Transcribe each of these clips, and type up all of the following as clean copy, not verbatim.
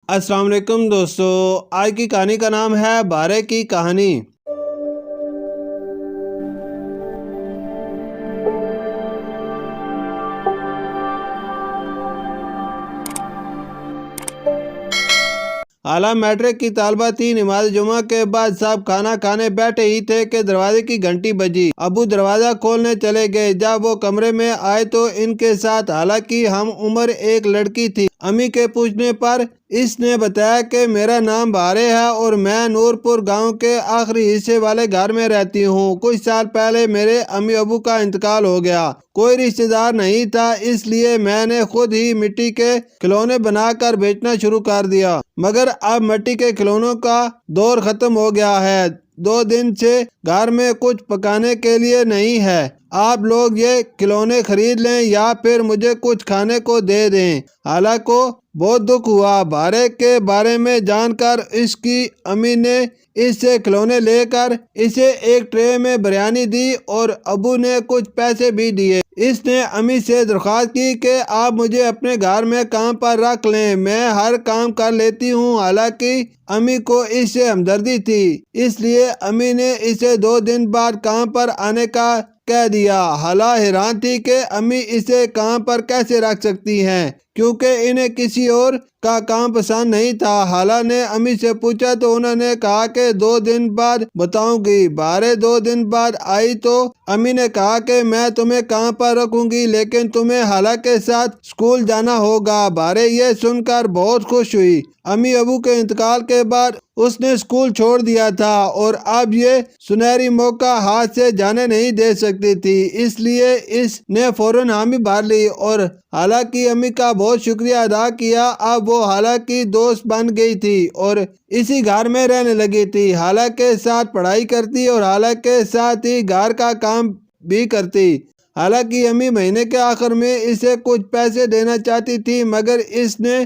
السلام علیکم دوستو، آج کی کہانی کا نام ہے بارے کی کہانی۔ اعلیٰ میٹرک کی طالبہ تھی۔ نماز جمعہ کے بعد سب کھانا کھانے بیٹھے ہی تھے کہ دروازے کی گھنٹی بجی۔ ابو دروازہ کھولنے چلے گئے۔ جب وہ کمرے میں آئے تو ان کے ساتھ حالانکہ ہم عمر ایک لڑکی تھی۔ امی کے پوچھنے پر اس نے بتایا کہ میرا نام بارے ہے اور میں نور پور گاؤں کے آخری حصے والے گھر میں رہتی ہوں۔ کچھ سال پہلے میرے امی ابو کا انتقال ہو گیا۔ کوئی رشتہ دار نہیں تھا، اس لیے میں نے خود ہی مٹی کے کھلونے بنا کر بیچنا شروع کر دیا، مگر اب مٹی کے کھلونوں کا دور ختم ہو گیا ہے۔ 2 دن سے گھر میں کچھ پکانے کے لیے نہیں ہے۔ آپ لوگ یہ کھلونے خرید لیں یا پھر مجھے کچھ کھانے کو دے دیں۔ حالہ کو بہت دکھ ہوا۔ بارے کے بارے میں جان کر اس کی امی نے اس سے کھلونے لے کر اسے ایک ٹرے میں بریانی دی اور ابو نے کچھ پیسے بھی دیے۔ اس نے امی سے درخواست کی کہ آپ مجھے اپنے گھر میں کام پر رکھ لیں، میں ہر کام کر لیتی ہوں۔ حالانکہ امی کو اس سے ہمدردی تھی، اس لیے امی نے اسے 2 دن بعد کام پر آنے کا کہہ دیا۔ حالہ حیران تھی کہ امی اسے کام پر کیسے رکھ سکتی ہیں، کیونکہ انہیں کسی اور کا کام پسند نہیں تھا۔ حالہ نے امی سے پوچھا تو انہوں نے کہا کہ 2 دن بعد بتاؤں گی۔ بارے 2 دن بعد آئی تو امی نے کہا کہ میں تمہیں کام پر رکھوں گی، لیکن تمہیں حالہ کے ساتھ اسکول جانا ہوگا۔ بارے یہ سن کر بہت خوش ہوئی۔ امی ابو کے انتقال کے بعد اس نے اسکول چھوڑ دیا تھا اور اب یہ سنہری موقع ہاتھ سے جانے نہیں دے سکتی تھی، اس لیے اس نے فوراً حامی بھر لی اور حالہ کی امی کا بہت شکریہ ادا کیا۔ اب وہ حالہ کی دوست بن گئی تھی اور اسی گھر میں رہنے لگی تھی۔ حالہ کے ساتھ پڑھائی کرتی اور حالہ کے ساتھ ہی گھر کا کام بھی کرتی۔ حالہ کی امی مہینے کے آخر میں اسے کچھ پیسے دینا چاہتی تھی، مگر اس نے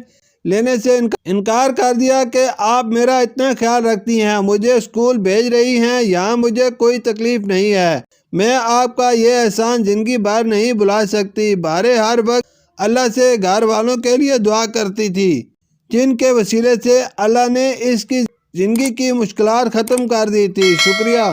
لینے سے انکار کر دیا کہ آپ میرا اتنا خیال رکھتی ہیں، مجھے اسکول بھیج رہی ہیں، یہاں مجھے کوئی تکلیف نہیں ہے، میں آپ کا یہ احسان زندگی بھر نہیں بھلا سکتی۔ بارے ہر وقت اللہ سے گھر والوں کے لیے دعا کرتی تھی، جن کے وسیلے سے اللہ نے اس کی زندگی کی مشکلات ختم کر دی تھی۔ شکریہ۔